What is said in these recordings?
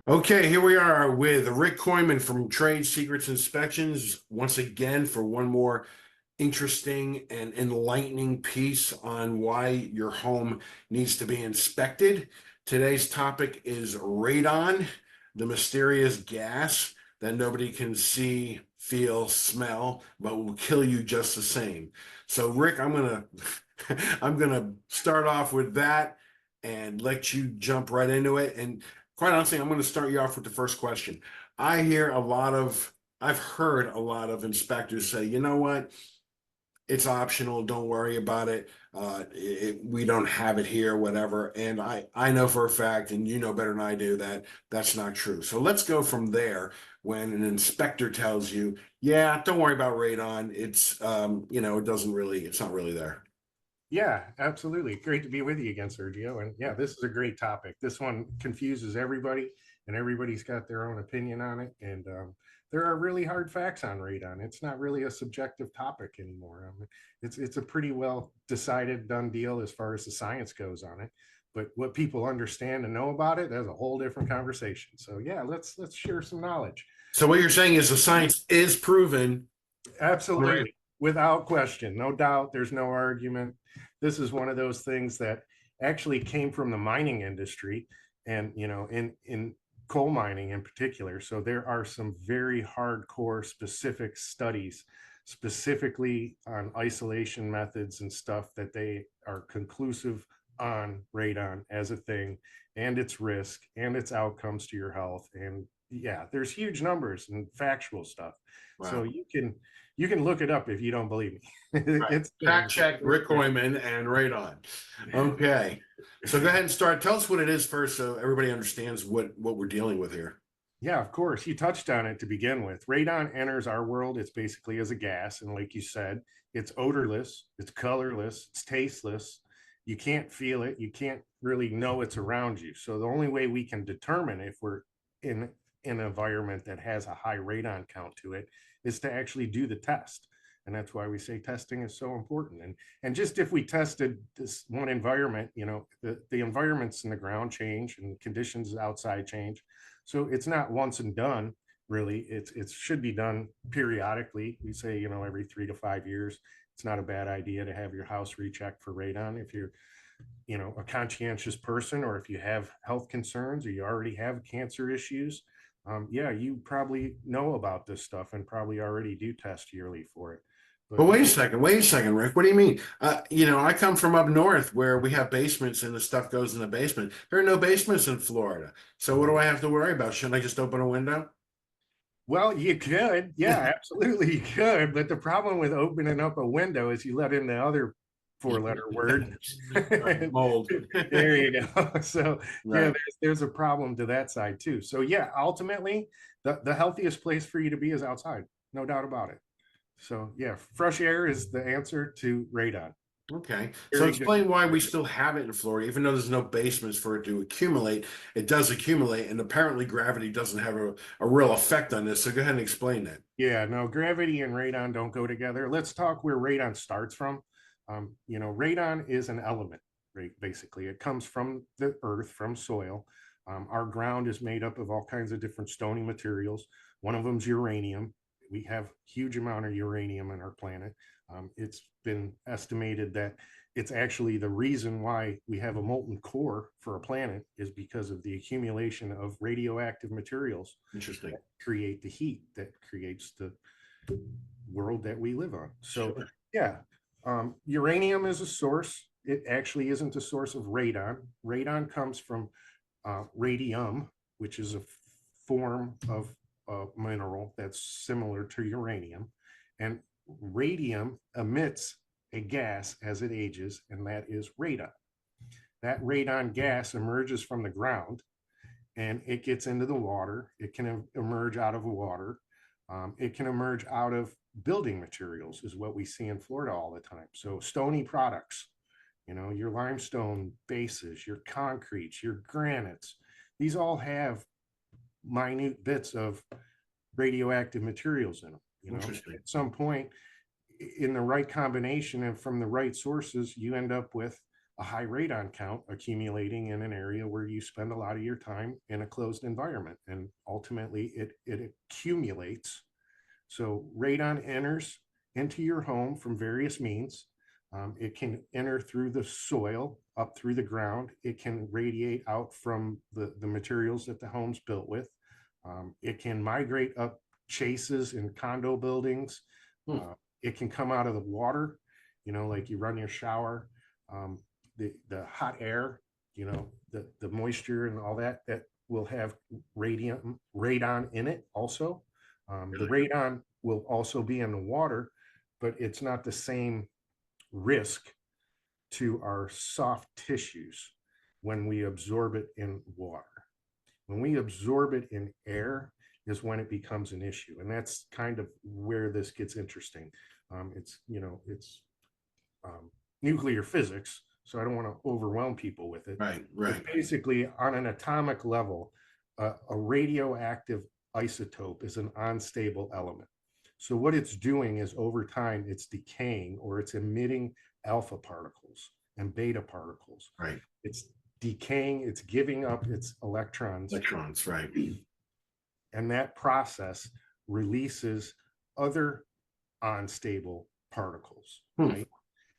Okay, here we are with Rick Kooyman from Trade Secrets Inspections once again for one more interesting and enlightening piece on why your home needs to be inspected. Today's topic is radon, the mysterious gas that nobody can see, feel, smell, but will kill you just the same. So, Rick, I'm gonna I'm gonna start off with that and let you jump right into it. And quite honestly, I'm going to start you off with the first question. I've heard a lot of inspectors say, you know what? It's optional. Don't worry about it. We don't have it here, whatever. And I know for a fact, and you know better than I do, that that's not true. So let's go from there. When an inspector tells you, yeah, don't worry about radon. It's not really there. Yeah, absolutely. Great to be with you again, Sergio. And yeah, this is a great topic. This one confuses everybody, and everybody's got their own opinion on it. And there are really hard facts on radon. It's not really a subjective topic anymore. It's a pretty well decided, done deal as far as the science goes on it. But what people understand and know about it, that's a whole different conversation. So yeah, let's share some knowledge. So what you're saying is the science is proven. Absolutely. Without question, no doubt, there's no argument. This is one of those things that actually came from the mining industry and, in coal mining in particular. So there are some very hardcore specific studies specifically on isolation methods and stuff that they are conclusive on radon as a thing and its risk and its outcomes to your health. And yeah, there's huge numbers and factual stuff. Wow. So you can look it up if you don't believe me. Right. It's Fact check Rick Kooyman and radon. Okay. So go ahead and start. Tell us what it is first so everybody understands what we're dealing with here. Yeah, of course. You touched on it to begin with. Radon enters our world. It's basically as a gas. And like you said, it's odorless, it's colorless, it's tasteless. You can't feel it. You can't really know it's around you. So the only way we can determine if we're in an environment that has a high radon count to it is to actually do the test. And that's why we say testing is so important. And just if we tested this one environment, the environments in the ground change and conditions outside change. So it's not once and done, really. It should be done periodically. We say, every 3 to 5 years. It's not a bad idea to have your house rechecked for radon if you're, a conscientious person, or if you have health concerns or you already have cancer issues. Yeah, you probably know about this stuff and probably already do test yearly for it. But wait a second, Rick. What do you mean? I come from up north where we have basements and the stuff goes in the basement. There are no basements in Florida. So what do I have to worry about? Shouldn't I just open a window? Well, you could. Yeah, absolutely you could. But the problem with opening up a window is you let in the other four-letter word. Mold. There you go. So Right. yeah, there's a problem to that side too. So yeah, ultimately, the healthiest place for you to be is outside. No doubt about it. So yeah, fresh air is the answer to radon. Okay. So explain why we still have it in Florida, even though there's no basements for it to accumulate. It does accumulate, and apparently gravity doesn't have a real effect on this. So go ahead and explain that. Yeah, no, gravity and radon don't go together. Let's talk where radon starts from. Radon is an element, right? Basically, it comes from the earth, from soil. Our ground is made up of all kinds of different stony materials. One of them is uranium. We have huge amount of uranium on our planet. It's been estimated that it's actually the reason why we have a molten core for a planet is because of the accumulation of radioactive materials. Interesting. That create the heat that creates the world that we live on. So sure. Yeah, uranium is a source. It actually isn't a source of radon. Radon comes from radium, which is a form of mineral that's similar to uranium, and radium emits a gas as it ages, and that is radon. That radon gas emerges from the ground and it gets into the water. It can emerge out of water. It can emerge out of building materials, is what we see in Florida all the time. So stony products, your limestone bases, your concretes, your granites, these all have minute bits of radioactive materials in them. At some point, in the right combination and from the right sources, you end up with a high radon count accumulating in an area where you spend a lot of your time in a closed environment, and ultimately it accumulates. So radon enters into your home from various means. It can enter through the soil, up through the ground. It can radiate out from the materials that the home's built with. It can migrate up chases in condo buildings. It can come out of the water, like you run your shower. The hot air, the moisture and all that will have radon in it also. The radon will also be in the water, but it's not the same risk to our soft tissues when we absorb it in water. When we absorb it in air is when it becomes an issue. And that's kind of where this gets interesting. It's nuclear physics, so I don't want to overwhelm people with it. Right. But basically, on an atomic level, a radioactive isotope is an unstable element. So what it's doing is over time, it's decaying, or it's emitting alpha particles and beta particles. Right. It's decaying, it's giving up its electrons. Right. And that process releases other unstable particles, right?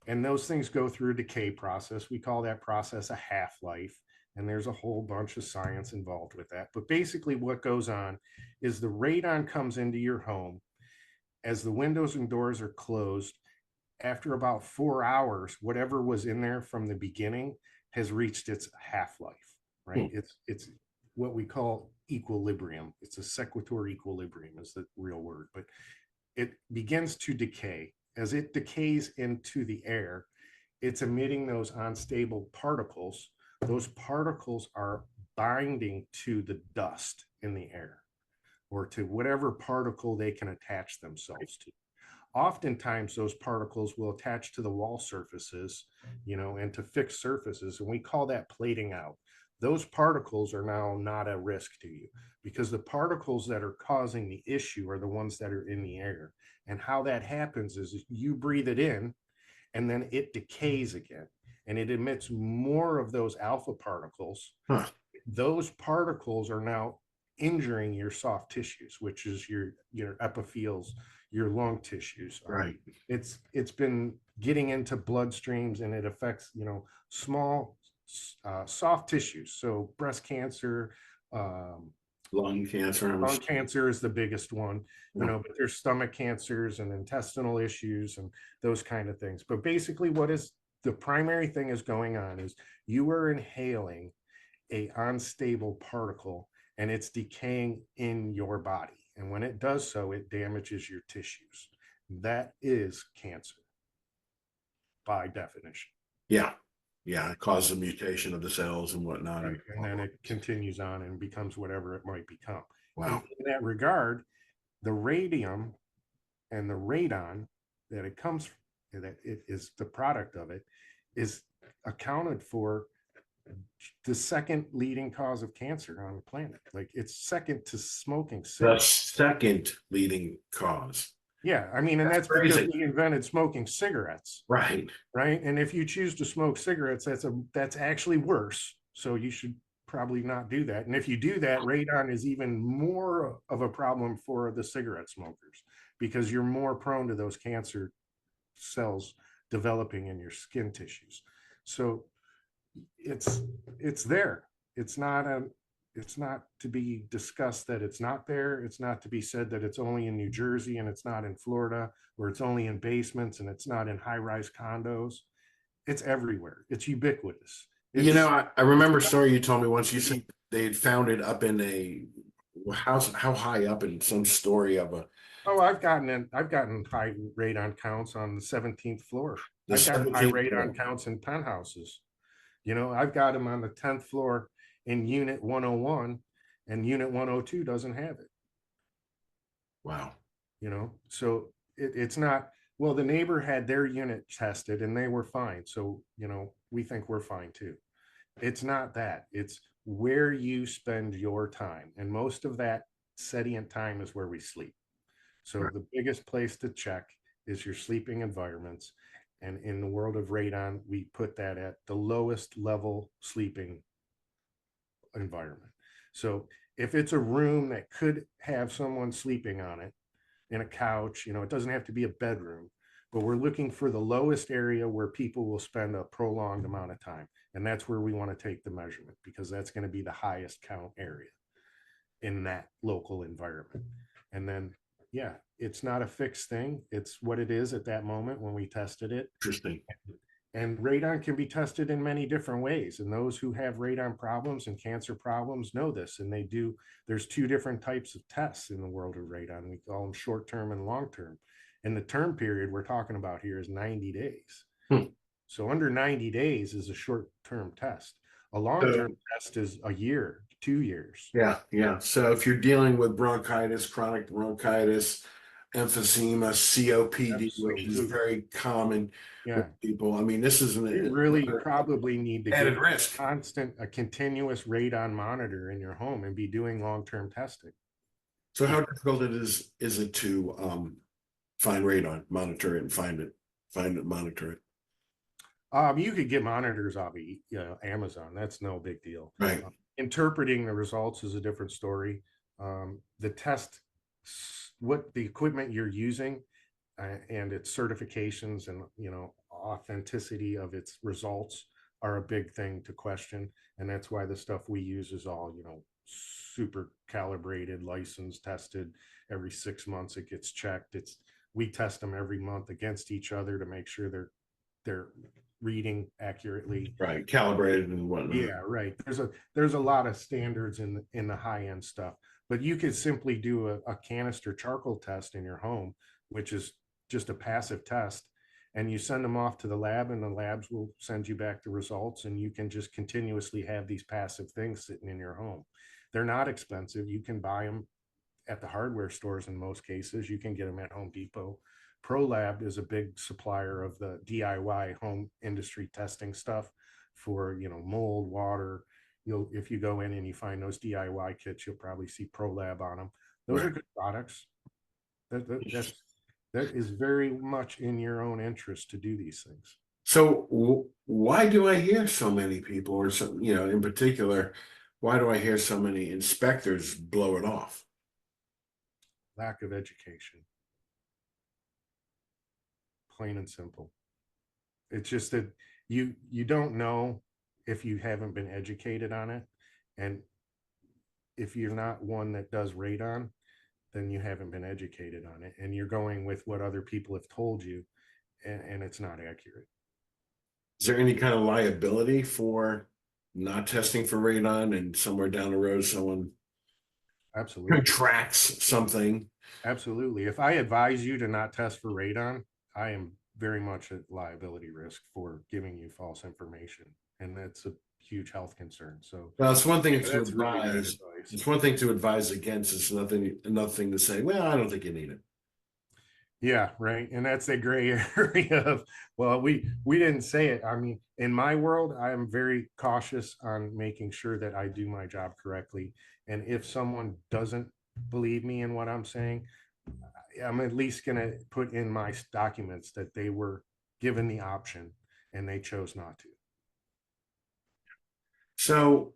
And those things go through a decay process. We call that process a half-life. And there's a whole bunch of science involved with that. But basically what goes on is the radon comes into your home as the windows and doors are closed. After about 4 hours, whatever was in there from the beginning has reached its half-life, right? It's what we call equilibrium. It's a sequitur equilibrium is the real word, but it begins to decay. As it decays into the air, it's emitting those unstable particles. Those particles are binding to the dust in the air, or to whatever particle they can attach themselves to. Oftentimes those particles will attach to the wall surfaces, and to fixed surfaces, and we call that plating out. Those particles are now not a risk to you, because the particles that are causing the issue are the ones that are in the air. And how that happens is you breathe it in, and then it decays again, and it emits more of those alpha particles. Those particles are now injuring your soft tissues, which is your epithelials, your lung tissues. Right. It's been getting into bloodstreams, and it affects small soft tissues. So breast cancer, lung cancer is the biggest one, but there's stomach cancers and intestinal issues and those kind of things. But basically what is the primary thing is going on is you are inhaling a unstable particle, and it's decaying in your body. And when it does so, it damages your tissues. That is cancer by definition. Yeah. It causes a mutation of the cells and whatnot. Right. And then it continues on and becomes whatever it might become. Wow. In that regard, the radium and the radon that it comes from, that it is the product of it, is accounted for the second leading cause of cancer on the planet. Like, it's second to smoking cigarettes. The second leading cause. Yeah, I mean, and that's because we invented smoking cigarettes. Right. And if you choose to smoke cigarettes, that's actually worse. So you should probably not do that. And if you do that, radon is even more of a problem for the cigarette smokers, because you're more prone to those cancer cells developing in your skin tissues. So it's there. It's not to be discussed that it's not there. It's not to be said that it's only in New Jersey and it's not in Florida, or it's only in basements and it's not in high-rise condos. It's everywhere. It's ubiquitous. I remember a story you told me once. You said they had found it up in a house. How high up in some story of a? Oh, I've gotten high radon counts on the 17th floor. I've gotten high radon counts in penthouses. I've got them on the 10th floor in unit 101, and unit 102 doesn't have it. Wow. So it's not, well, the neighbor had their unit tested and they were fine. So, we think we're fine too. It's not that. It's where you spend your time. And most of that sedient time is where we sleep. So the biggest place to check is your sleeping environments. And in the world of radon, we put that at the lowest level sleeping environment. So if it's a room that could have someone sleeping on it, in a couch, it doesn't have to be a bedroom, but we're looking for the lowest area where people will spend a prolonged amount of time. And that's where we want to take the measurement, because that's going to be the highest count area in that local environment. And then, yeah, it's not a fixed thing. It's what it is at that moment when we tested it. Interesting. And radon can be tested in many different ways. And those who have radon problems and cancer problems know this. And they do, there's two different types of tests in the world of radon. We call them short-term and long-term. And the term period we're talking about here is 90 days. So under 90 days is a short-term test. A long-term test is a year, 2 years. Yeah, yeah. So if you're dealing with bronchitis, chronic bronchitis, emphysema, COPD, which is very common with people. I mean, this is you really probably need to added get risk. a continuous radon monitor in your home and be doing long-term testing. So how difficult is it to find radon, monitor it, and find it, monitor it? You could get monitors off of Amazon. That's no big deal. Right. Interpreting the results is a different story. The test, what the equipment you're using, and its certifications and authenticity of its results are a big thing to question. And that's why the stuff we use is all super calibrated, licensed, tested. Every 6 months it gets checked. We test them every month against each other to make sure they're reading accurately, right, calibrated and whatnot. Yeah, right. There's a lot of standards in the high end stuff, but you could simply do a canister charcoal test in your home, which is just a passive test, and you send them off to the lab, and the labs will send you back the results, and you can just continuously have these passive things sitting in your home. They're not expensive. You can buy them at the hardware stores in most cases. You can get them at Home Depot. ProLab is a big supplier of the DIY home industry testing stuff for mold, water. If you go in and you find those DIY kits, you'll probably see ProLab on them. Those are good products. That is very much in your own interest to do these things. So why do I hear so many people, or some, in particular, why do I hear so many inspectors blow it off? Lack of education. Plain and simple. It's just that you don't know if you haven't been educated on it. And if you're not one that does radon, then you haven't been educated on it. And you're going with what other people have told you, and it's not accurate. Is there any kind of liability for not testing for radon, and somewhere down the road someone absolutely contracts something? Absolutely. If I advise you to not test for radon, I am very much at liability risk for giving you false information, and that's a huge health concern. So, well, it's one thing to advise. Really it's one thing to advise against. It's another thing to say, well, I don't think you need it. Yeah, right. And that's the gray area of, well, we didn't say it. I mean, in my world, I am very cautious on making sure that I do my job correctly. And if someone doesn't believe me in what I'm saying, I'm at least going to put in my documents that they were given the option and they chose not to. So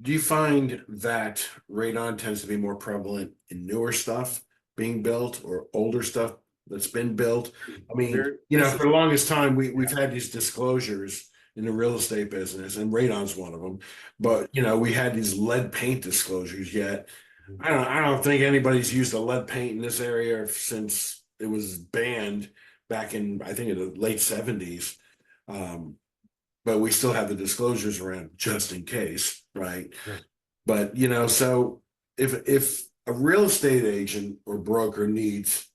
do you find that radon tends to be more prevalent in newer stuff being built, or older stuff that's been built? I mean, for the longest time, we've had these disclosures in the real estate business, and radon's one of them. But we had these lead paint disclosures. Yet I don't think anybody's used a lead paint in this area since it was banned back in, I think, in the late 70s. But we still have the disclosures around just in case, right? Sure. But so if a real estate agent or broker needs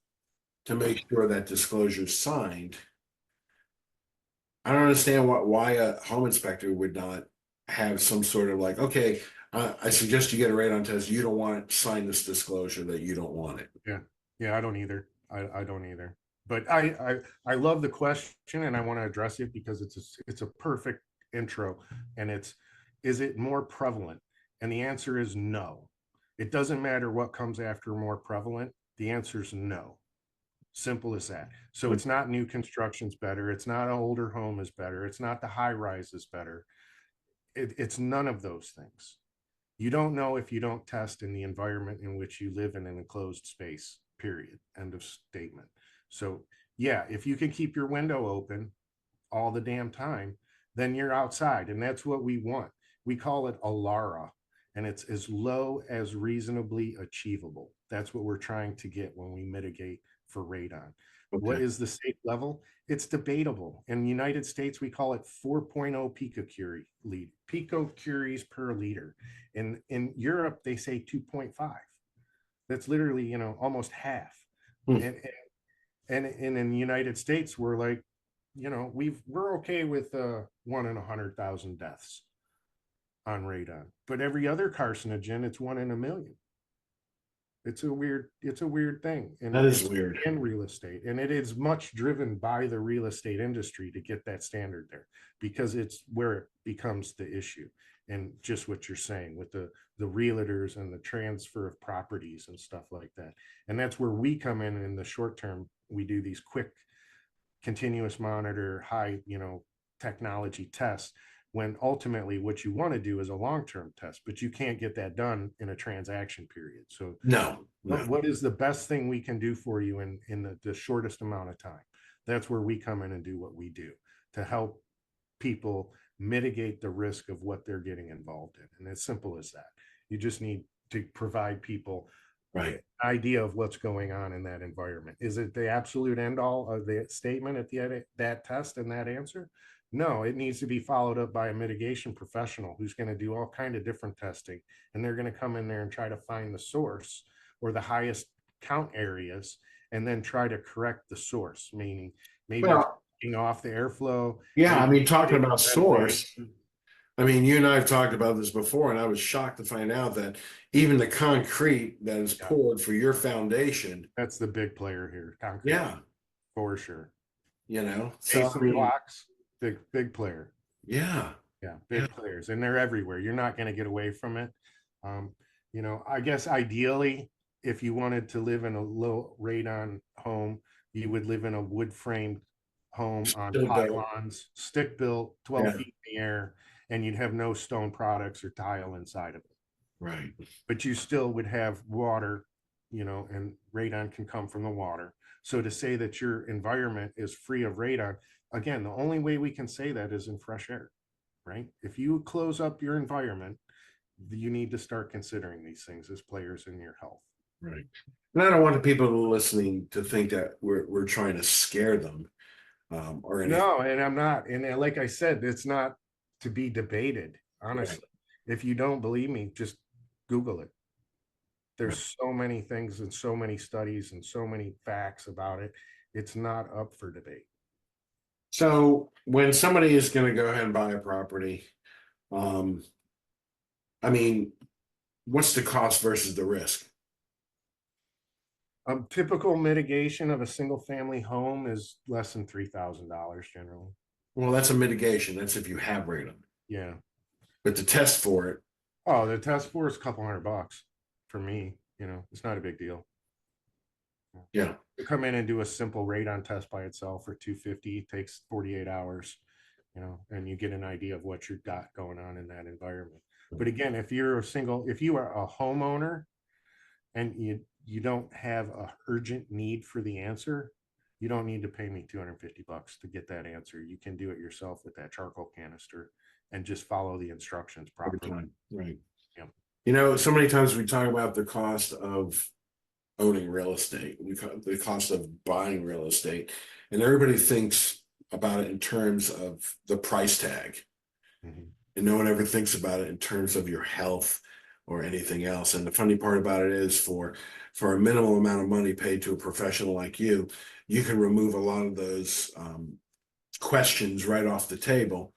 to make sure that disclosure is signed, I don't understand why a home inspector would not have some sort of like, okay, I suggest you get a radon test. You don't want to sign this disclosure that you don't want it. Yeah, I don't either. I don't either. But I love the question, and I want to address it because it's a perfect intro. And is it more prevalent? And the answer is no. It doesn't matter what comes after more prevalent. The answer is no. Simple as that. So it's not new construction's better. It's not an older home is better. It's not the high rise is better. It's none of those things. You don't know if you don't test in the environment in which you live in an enclosed space, period. End of statement. So yeah, if you can keep your window open all the damn time, then you're outside. And that's what we want. We call it a LARA, and it's as low as reasonably achievable. That's what we're trying to get when we mitigate for radon. What Okay. is the safe level? It's debatable. In the United States, we call it 4.0 picocuries per liter. In Europe, they say 2.5. That's literally, almost half. Hmm. And in the United States, we're like, we're okay with 1 in 100,000 deaths on radon, but every other carcinogen, it's 1 in a million. It's a weird thing, That and is it's weird. in real estate, and it is much driven by the real estate industry to get that standard there, because it's where it becomes the issue. And just what you're saying with the realtors and the transfer of properties and stuff like that, and that's where we come in the short term. We do these quick continuous monitor, high, technology tests, when ultimately what you want to do is a long-term test, but you can't get that done in a transaction period. So No, no. what is the best thing we can do for you in the shortest amount of time? That's where we come in and do what we do to help people mitigate the risk of what they're getting involved in. And as simple as that. You just need to provide people Right. idea of what's going on in that environment. Is it the absolute end all of the statement at the end of that test and that answer? No, it needs to be followed up by a mitigation professional who's going to do all kind of different testing, and they're going to come in there and try to find the source or the highest count areas, and then try to correct the source, meaning maybe Well, taking off the airflow. yeah, I maybe mean, talking putting about source, ventilation. I mean, you and I have talked about this before, and I was shocked to find out that even the concrete that is Yeah, poured for your foundation, that's the big player here, concrete, yeah, for sure. so I Mason mean, blocks, big player. yeah, Yeah, yeah, big players, and they're everywhere. You're not going to get away from it. Um, I guess ideally, if you wanted to live in a low radon home, you would live in a wood framed home on still built, pylons, stick built, 12 yeah, feet in the air, and you'd have no stone products or tile inside of it. right, But you still would have water, and radon can come from the water. So to say that your environment is free of radon, again, the only way we can say that is in fresh air, right? If you close up your environment, you need to start considering these things as players in your health. right. And I don't want the people listening to think that we're trying to scare them, or anything. No, and I'm not. And like I said, it's not to be debated, Right, honestly. If you don't believe me, just Google it. right. There's so many things and so many studies and so many facts about it. It's not up for debate. So when somebody is going to go ahead and buy a property, um, I mean, what's the cost versus the risk? Typical mitigation of a single family home is less than $3,000 generally. Well, that's a mitigation. That's if you have radon. Yeah. But the test for it, Oh, the test for is a couple $100 for me. It's not a big deal. yeah, To come in and do a simple radon test by itself for 250 takes 48 hours, and you get an idea of what you've got going on in that environment. But again, if you are a homeowner and you don't have a urgent need for the answer, you don't need to pay me $250 to get that answer. You can do it yourself with that charcoal canister and just follow the instructions every properly. time. Right. Yeah. So many times we talk about the cost of owning real estate, the cost of buying real estate, and everybody thinks about it in terms of the price tag. Mhm. And no one ever thinks about it in terms of your health or anything else. And the funny part about it is for a minimal amount of money paid to a professional like you can remove a lot of those questions right off the table,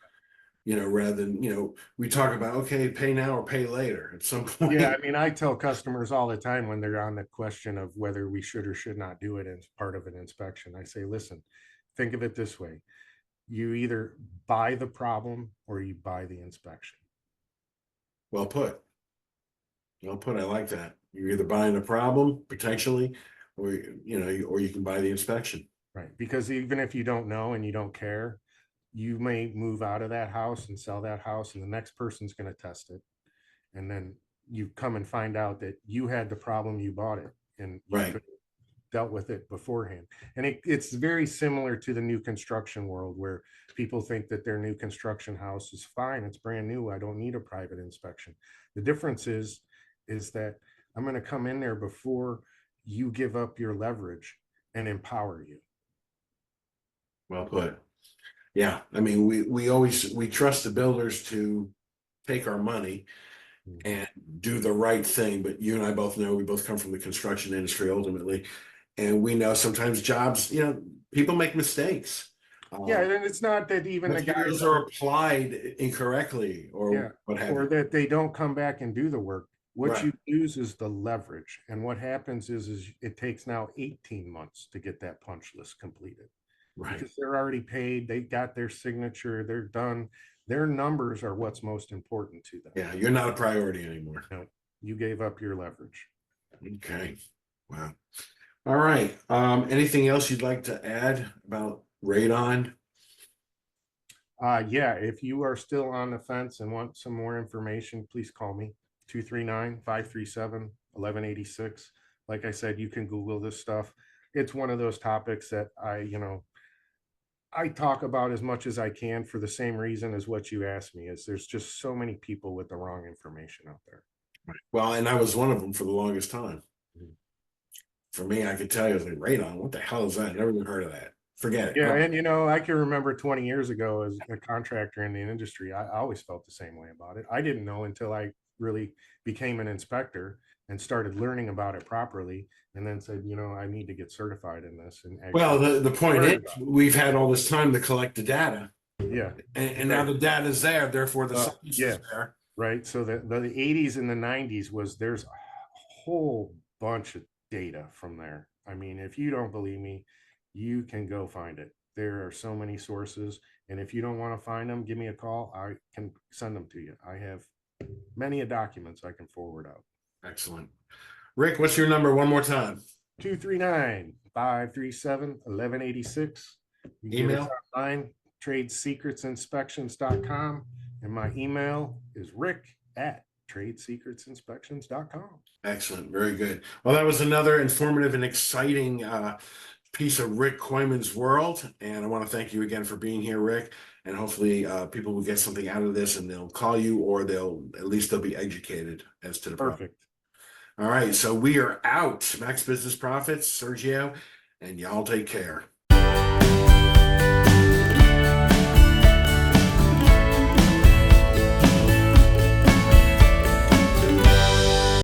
rather than, we talk about, okay, pay now or pay later at some point. Yeah, I mean, I tell customers all the time when they're on the question of whether we should or should not do it as part of an inspection, I say, listen, think of it this way. You either buy the problem or you buy the inspection. Well put. Well put. I like that. You're either buying a problem potentially, or or you can buy the inspection. Right. Because even if you don't know and you don't care, you may move out of that house and sell that house, and the next person's going to test it. And then you come and find out that you had the problem, you bought it, and you Right. could have dealt with it beforehand. And it's very similar to the new construction world, where people think that their new construction house is fine. It's brand new. I don't need a private inspection. The difference is that I'm going to come in there before you give up your leverage and empower you. Well put. Yeah. I mean, we trust the builders to take our money and do the right thing. But you and I both know, we both come from the construction industry ultimately. And we know sometimes jobs, people make mistakes. Yeah, and it's not that even the guys Materials are applied incorrectly yeah, what have or you. that they don't come back and do the work. What Right. you use is the leverage. And what happens is it takes now 18 months to get that punch list completed. Right. Because they're already paid, they got their signature, they're done. Their numbers are what's most important to them. Yeah, you're not a priority anymore. No, you gave up your leverage. Okay. Wow. All right. Anything else you'd like to add about radon? Yeah, if you are still on the fence and want some more information, please call me 239-537-1186. Like I said, you can Google this stuff. It's one of those topics that I talk about as much as I can for the same reason as what you asked me, is there's just so many people with the wrong information out there. Well, and I was one of them for the longest time. Mhm. For me, I could tell you, I was like, radon, what the hell is that? Never even heard of that. Forget it. Yeah, and I can remember 20 years ago as a contractor in the industry, I always felt the same way about it. I didn't know until I really became an inspector and started learning about it properly, and then said, I need to get certified in this. And Well, actually the point learn is, about we've had all this time to collect the data, it. Yeah, and now the data is there. Therefore, the science yeah, is there. right. So the 80s and the 90s there's a whole bunch of data from there. I mean, if you don't believe me, you can go find it. There are so many sources, and if you don't want to find them, give me a call. I can send them to you. I have many documents I can forward out. Excellent. Rick, what's your number one more time? 239-537-1186. You can get us Email? online, tradesecretsinspections.com, and my email is rick@tradesecretsinspections.com. Excellent. Very good. Well, that was another informative and exciting piece of Rick Kooyman's world. And I want to thank you again for being here, Rick. And hopefully people will get something out of this, and they'll call you, or at least they'll be educated as to the problem. Perfect. All right. So we are out. Max Business Profits, Sergio, and y'all take care.